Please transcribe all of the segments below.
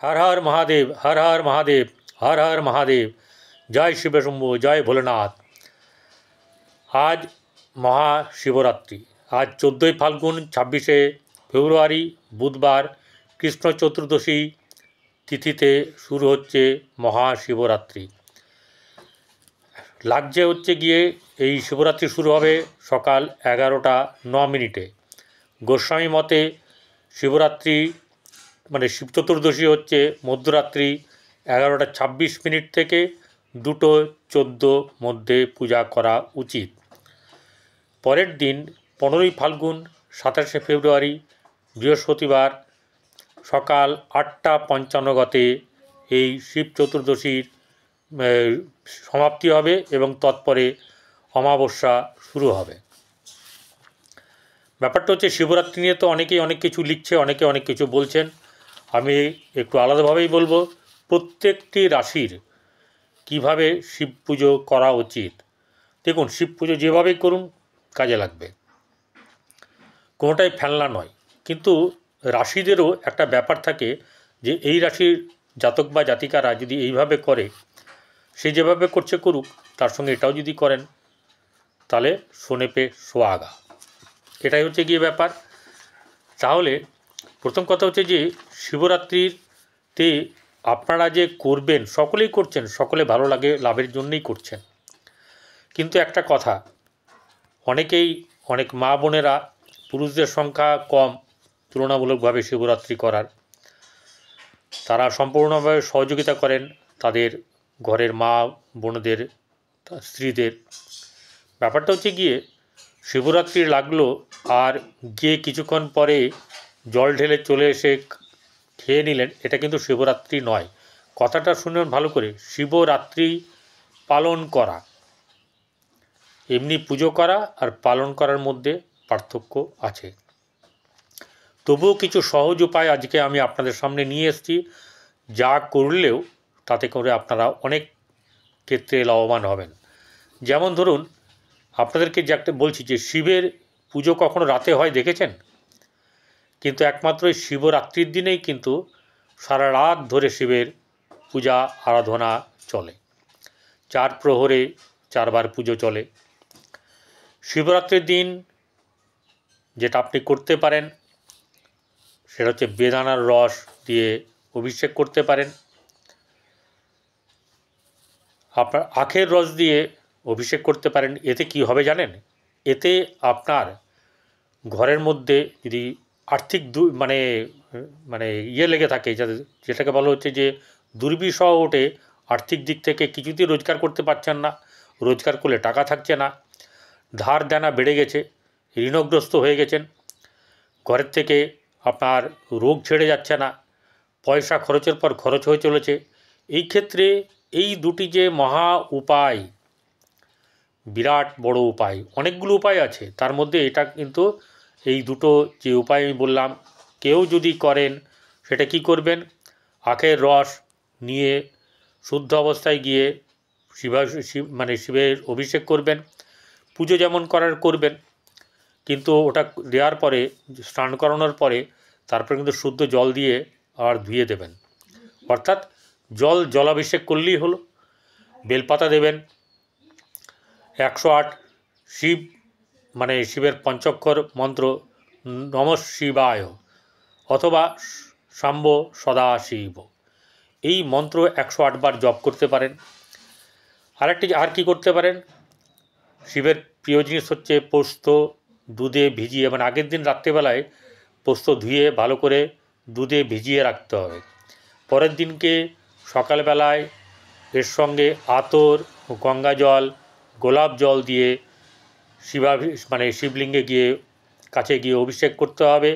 हर हर महादेव, हर हर महादेव, हर हर महादेव। जय शिव शंभु, जय भोलेनाथ। आज महाशिवरात्रि। आज 14 फाल्गुन 26 ফেব্রুয়ারি বুধবার কৃষ্ণ চতুর্দশী তিথিতে শুরু হচ্ছে মহাশিবরাত্রি। লাগছে হচ্ছে গিয়ে এই শিবরাত্রি শুরু হবে সকাল 11টা 9 মিনিটে। গোস্বামী মতে শিবরাত্রি মানে শিব চতুর্দশী হচ্ছে মধ্যরাত্রি 11টা 26 মিনিট থেকে 2টো 14 মধ্যে পূজা করা উচিত। পরের দিন 15ই ফাল্গুন 27 ফেব্রুয়ারি বৃহস্পতিবার সকাল 8টা 55 এই শিব চতুর্দশীর সমাপ্তি হবে এবং তৎপরে অমাবস্যা শুরু হবে। ব্যাপারটা হচ্ছে শিবরাত্রি নিয়ে তো অনেকেই অনেক কিছু লিখছে, অনেকে অনেক কিছু বলছেন। আমি একটু আলাদাভাবেই বলবো, প্রত্যেকটি রাশির কিভাবে শিব পুজো করা উচিত। দেখুন, শিব পুজো যেভাবেই করুন কাজে লাগবে, কোনোটাই ফেলনা নয়। কিন্তু রাশিদেরও একটা ব্যাপার থাকে যে এই রাশির জাতক বা জাতিকারা যদি এইভাবে করে, সে যেভাবে করছে করুক, তার সঙ্গে এটাও যদি করেন তাহলে সোনে সোহাগা। এটাই হচ্ছে গিয়ে ব্যাপার। তাহলে প্রথম কথা হচ্ছে যে শিবরাত্রিতে আপনারা যে করবেন, সকলেই করছেন, সকলে ভালো লাগে লাভের জন্যই করছেন। কিন্তু একটা কথা, অনেক মা বোনেরা, পুরুষদের সংখ্যা কম তুলনামূলকভাবে শিবরাত্রি করার, তারা সম্পূর্ণভাবে সহযোগিতা করেন তাদের ঘরের মা বোনদের, স্ত্রীদের। ব্যাপারটা হচ্ছে গিয়ে শিবরাত্রি লাগলো আর গিয়ে কিছুক্ষণ পরে জল ঢেলে চলে এসে খেয়ে নিলেন, এটা কিন্তু শিবরাত্রি নয়। কথাটা শুনুন ভালো করে, শিবরাত্রি পালন করা, এমনি পুজো করা আর পালন করার মধ্যে পার্থক্য আছে। তবুও কিছু সহজ উপায় আজকে আমি আপনাদের সামনে নিয়ে এসেছি, যা করলেও তাতে করে আপনারা অনেক ক্ষেত্রে লাভবান হবেন। যেমন ধরুন, আপনাদেরকে যে একটা বলছি যে শিবের পুজো কখনো রাতে হয় দেখেছেন? কিন্তু একমাত্র এই শিবরাত্রির দিনেই কিন্তু সারা রাত ধরে শিবের পূজা আরাধনা চলে। 4 প্রহরে 4 বার পুজো চলে। শিবরাত্রির দিন যেটা আপনি করতে পারেন সেটা হচ্ছে বেদানার রস দিয়ে অভিষেক করতে পারেন। আপনার আখের রস দিয়ে অভিষেক করতে পারেন। এতে কি হবে জানেন? এতে আপনার ঘরের মধ্যে যদি আর্থিক মানে লেগে থাকে, যেটাকে বলা হচ্ছে যে দুর্বিষহ ওঠে, আর্থিক দিক থেকে কিছুতেই রোজগার করতে পারছেন না, রোজগার করলে টাকা থাকছে না, ধার দেনা বেড়ে গেছে, ঋণগ্রস্ত হয়ে গেছেন, ঘরের থেকে আপনার রোগ ছেড়ে যাচ্ছে না, পয়সা খরচের পর খরচ হয়ে চলেছে, এই ক্ষেত্রে এই দুটি যে মহা উপায়, বিরাট বড় উপায়, অনেকগুলো উপায় আছে, তার মধ্যে এটা কিন্তু এই দুটো যে উপায় আমি বললাম, কেউ যদি করেন সেটা কি করবেন? আখের রস নিয়ে শুদ্ধ অবস্থায় গিয়ে শিবের অভিষেক করবেন। পুজো যেমন করার করবেন, কিন্তু ওটা দেওয়ার পরে, স্নান করানোর পরে তারপরে কিন্তু শুদ্ধ জল দিয়ে আর ধুয়ে দেবেন, অর্থাৎ জলাভিষেক করলেই হলো। বেলপাতা দেবেন, 108 শিবের পঞ্চাক্ষর মন্ত্র নমঃ শিবায় অথবা শম্ভ সদা শিব, এই মন্ত্র 108 বার জপ করতে পারেন। আর কি করতে পারেন? শিবের প্রিয় জিনিস হচ্ছে পোস্ত, দুধে ভিজিয়ে, আগের দিন রাত্রেবেলায় পোস্ত ধুয়ে ভালো করে দুধে ভিজিয়ে রাখতে হবে। পরের দিনকে সকালবেলায় এর সঙ্গে আতর, গঙ্গা জল, গোলাপ জল দিয়ে শিবলিঙ্গে কাছে গিয়ে অভিষেক করতে হবে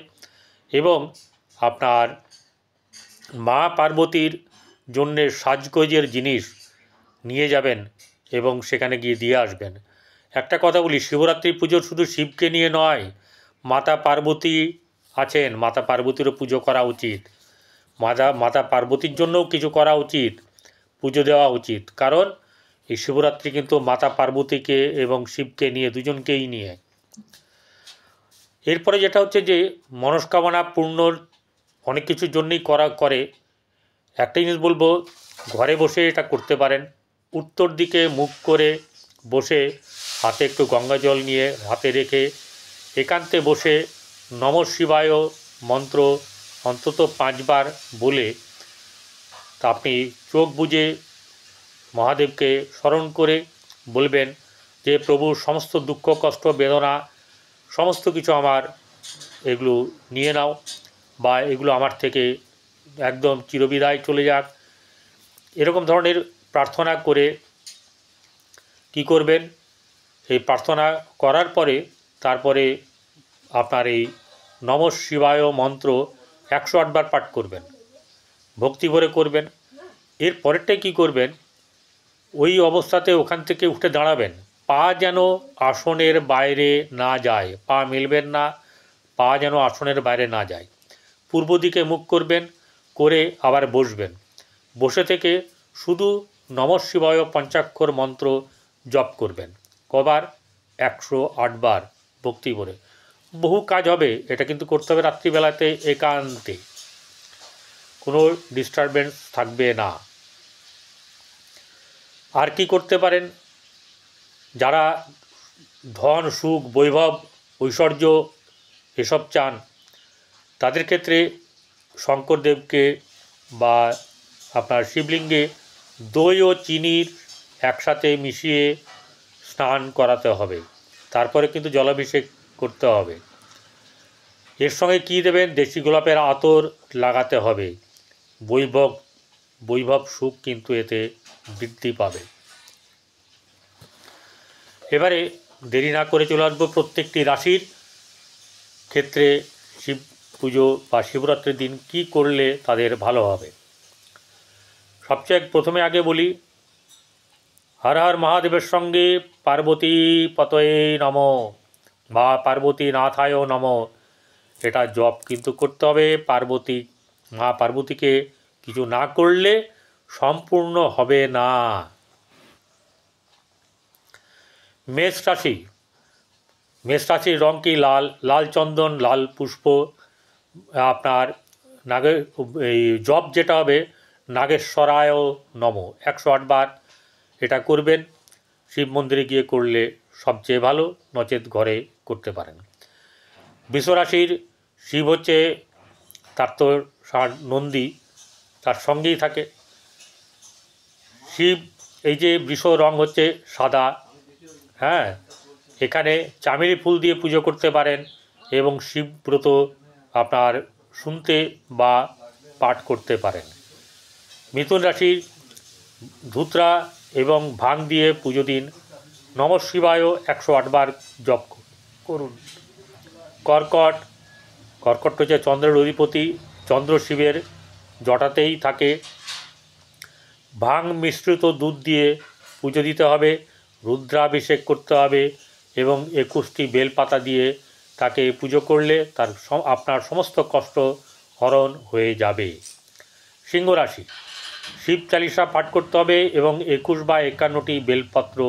এবং আপনার মা পার্বতীর জন্যে সাজগোজের জিনিস নিয়ে যাবেন এবং সেখানে গিয়ে দিয়ে আসবেন। একটা কথা বলি, শিবরাত্রি পুজো শুধু শিবকে নিয়ে নয়, মাতা পার্বতী আছেন, মাতা পার্বতীরও পুজো করা উচিত। মাতা পার্বতীর জন্যও কিছু করা উচিত, পুজো দেওয়া উচিত। কারণ এই শিবরাত্রি কিন্তু মাতা পার্বতীকে এবং শিবকে নিয়ে, দুজনকেই নিয়ে। এরপরে যেটা হচ্ছে যে মনস্কামনা পূর্ণর অনেক কিছুর জন্যই করে একটা জিনিস বলবো, ঘরে বসে এটা করতে পারেন। উত্তর দিকে মুখ করে বসে হাতে একটু গঙ্গা জল নিয়ে হাতে রেখে একান্তে বসে নমঃ শিবায় মন্ত্র অন্তত 5 বার বলে তা আপনি চোখ বুজে মহাদেবকে স্মরণ করে বলবেন যে প্রভুর সমস্ত দুঃখ কষ্ট বেদনা সমস্ত কিছু আমার এগুলো নিয়ে নাও, বা এগুলো আমার থেকে একদম চিরবিদায় চলে যাক। এরকম ধরনের প্রার্থনা করে কি করবেন, এই প্রার্থনা করার পরে তারপরে আপনার এই নমঃ শিবায় মন্ত্র 108 বার পাঠ করবেন, ভক্তি ভরে করবেন। এর পরেরটাই কী করবেন, ওই অবস্থাতে ওখান থেকে উঠে দাঁড়াবেন, পা যেন আসনের বাইরে না যায়, পা মেলবেন না, পা যেন আসনের বাইরে না যায়। পূর্ব দিকে মুখ করবেন, করে আবার বসবেন। বসে থেকে শুধু নমঃ শিবায় পঞ্চাক্ষর মন্ত্র জপ করবেন। কবার? 108 বার ভক্তি করে। বহু কাজ হবে, এটা কিন্তু করতে হবে রাত্রিবেলাতে একান্তে, কোনো ডিস্টারবেন্স থাকবে না। আর কি করতে পারেন, যারা ধন সুখ বৈভব ঐশ্বর্য এসব চান তাদের ক্ষেত্রে শঙ্করদেবকে বা আপনার শিবলিঙ্গে দই ও চিনির একসাথে মিশিয়ে স্নান করাতে হবে, তারপরে কিন্তু জলাভিষেক করতে হবে। এর সঙ্গে কী দেবেন, দেশি গোলাপের আতর লাগাতে হবে। বৈভব সুখ কিন্তু এতে বৃদ্ধি পাবে। এবারে দেরি না করে চলে আসবো প্রত্যেকটি রাশির ক্ষেত্রে শিব পুজো বা শিবরাত্রির দিন কি করলে তাদের ভালো হবে। সবচেয়ে প্রথমে আগে বলি, হর হর মহাদেবের সঙ্গে পার্বতী পতয়ে নমঃ বা পার্বতী নাথায় নমঃ, এটা জপ কিন্তু করতে হবে। মা পার্বতীকে কিছু না করলে সম্পূর্ণ হবে না। মেষ রাশির রং কি? লাল চন্দন, লাল পুষ্প। আপনার এই জপ যেটা হবে, নাগেশ্বরায় নমঃ 108 বার এটা করবেন। শিব মন্দিরে গিয়ে করলে সবচেয়ে ভালো, নচেত ঘরে করতে পারেন। বৃষরাশির শিব হচ্ছে, তার তো নন্দী তার সঙ্গেই থাকে। শিব, এই যে বৃষ রং হচ্ছে সাদা, হ্যাঁ, এখানে চামেলি ফুল দিয়ে পুজো করতে পারেন এবং শিবব্রত আপনার শুনতে বা পাঠ করতে পারেন। মিথুন রাশির ধুতরা এবং ভাং দিয়ে পুজো দিন। নমঃ শিবায় 108 বার জপ করুন। কর্কট হচ্ছে চন্দ্রের অধিপতি, চন্দ্র শিবের জটাতেই থাকে। ভাং মিশ্রিত দুধ দিয়ে পুজো দিতে হবে, রুদ্রাভিষেক করতে হবে এবং 21টি বেলপাতা দিয়ে তাকে পুজো করলে আপনার সমস্ত কষ্ট হরণ হয়ে যাবে। সিংহ রাশি, শিব চালিসা পাঠ করতে হবে এবং 21 বা 51টি বেলপত্র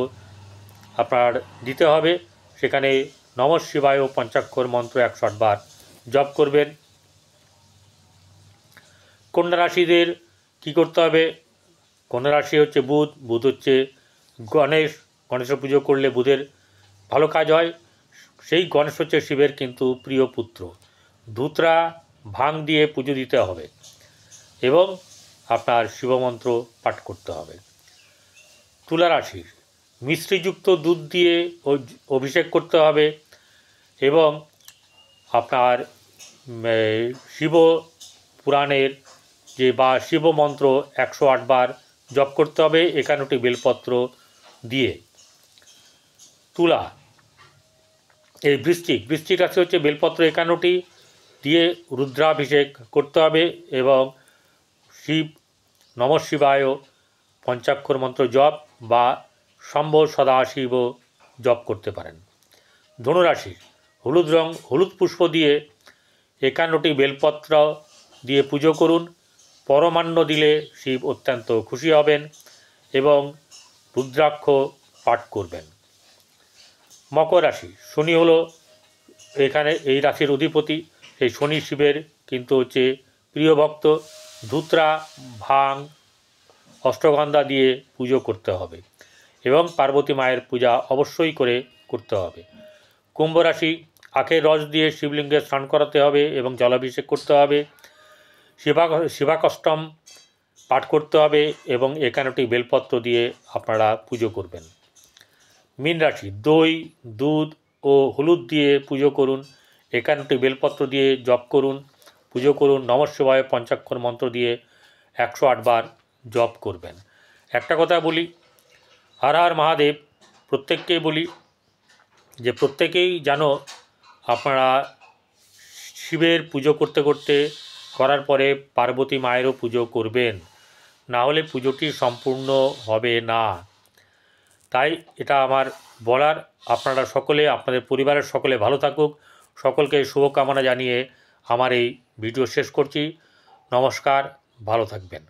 আপনার দিতে হবে। সেখানে নমঃ শিবায় পঞ্চাক্ষর মন্ত্র 108 বার জপ করবেন। কন্যা রাশিদের কী করতে হবে, কন্যা রাশি হচ্ছে বুধ হচ্ছে গণেশের পুজো করলে বুধের ভালো কাজ হয়। সেই গণেশ হচ্ছে শিবের কিন্তু প্রিয় পুত্র। ধুতরা ভাং দিয়ে পুজো দিতে হবে এবং আপনার শিবমন্ত্র পাঠ করতে হবে। তুলা রাশির মিশ্রিযুক্ত দুধ দিয়ে অভিষেক করতে হবে এবং আপনার শিব পুরাণের বা শিব মন্ত্র 108 বার জপ করতে হবে 51টি বেলপত্র দিয়ে। এই বৃশ্চিক রাশি হচ্ছে বেলপত্র 51টি দিয়ে রুদ্রাভিষেক করতে হবে এবং নমঃ শিবায় পঞ্চাক্ষর মন্ত্র জপ বা শম্ভ সদাশিব জপ করতে পারেন। ধনুরাশি, হলুদ পুষ্প দিয়ে 51টি বেলপত্র দিয়ে পুজো করুন। পরমান্ন দিলে শিব অত্যন্ত খুশি হবেন এবং রুদ্রাক্ষ পাঠ করবেন। মকর রাশি, শনি হলো এখানে এই রাশির অধিপতি। সেই শনি শিবের কিন্তু হচ্ছে প্রিয় ভক্ত। ধুতরা, ভাং, অষ্টগন্ধা দিয়ে পুজো করতে হবে এবং পার্বতী মায়ের পূজা অবশ্যই করতে হবে। কুম্ভ রাশি, আখের রস দিয়ে শিবলিঙ্গে স্নান করাতে হবে এবং জলাভিষেক করতে হবে। শিবাকষ্টম পাঠ করতে হবে এবং 51টি বেলপত্র দিয়ে আপনারা পুজো করবেন। মীন রাশি, দই, দুধ ও হলুদ দিয়ে পুজো করুন, 51টি বেলপত্র দিয়ে জপ করুন, পুজো করুন। নমঃ শিবায় পঞ্চাক্ষর মন্ত্র দিয়ে 108 বার জপ করবেন। একটা কথা বলি, হর হর মহাদেব প্রত্যেককেই বলি যে প্রত্যেকেই যেন আপনারা শিবের পুজো করার পরে পার্বতী মায়েরও পুজো করবেন, না হলে পুজোটি সম্পূর্ণ হবে না। তাই এটা আমার বলার। আপনারা সকলে, আপনাদের পরিবারের সকলে ভালো থাকুক। সকলকে শুভকামনা জানিয়ে আমার এই ভিডিও শেষ করছি। নমস্কার, ভালো থাকবেন।